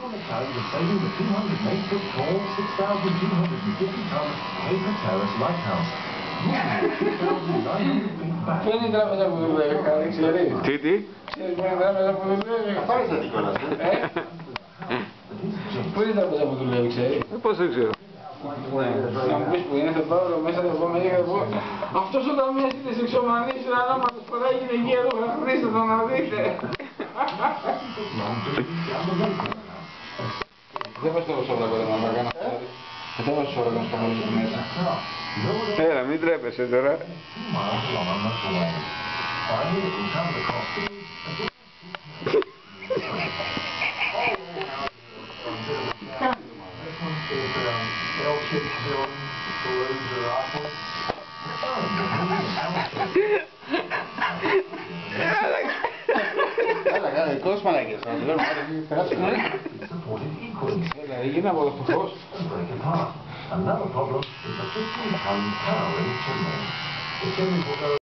on the carriage of saving the 208-foot tall, 6,250-ton Paper Terrace Lighthouse. Πού είναι η τράπεζα που δουλεύει, Χάρη, ξέρεις? Τι? Ξέρεις πού είναι η τράπεζα που δουλεύει? Πάρε τα τικόλα. Πού είναι η τράπεζα που δουλεύει, ξέρεις? Πώς δεν ξέρω. Να μου πεις που είναι, θα πάω μέσα, θα πω μερικά, θα πω αυτός ο ταμείας είναι σεξομανής, είναι ανάματος, φοράει γυναικεία ρούχα, χρήστε το να δείτε. Δεν πας τόσο σοβαρά να τα κάνω. Δεν πας τόσο σοβαρά να τα κάνω μέσα. Έλα, μην τρέπεσαι τώρα. Καλά, δικός μαλάκες, θα το λέμε, περάσουμε. Γίνα από το φτωχός. Another problem is the 15-ton towering chimney. The chimney will go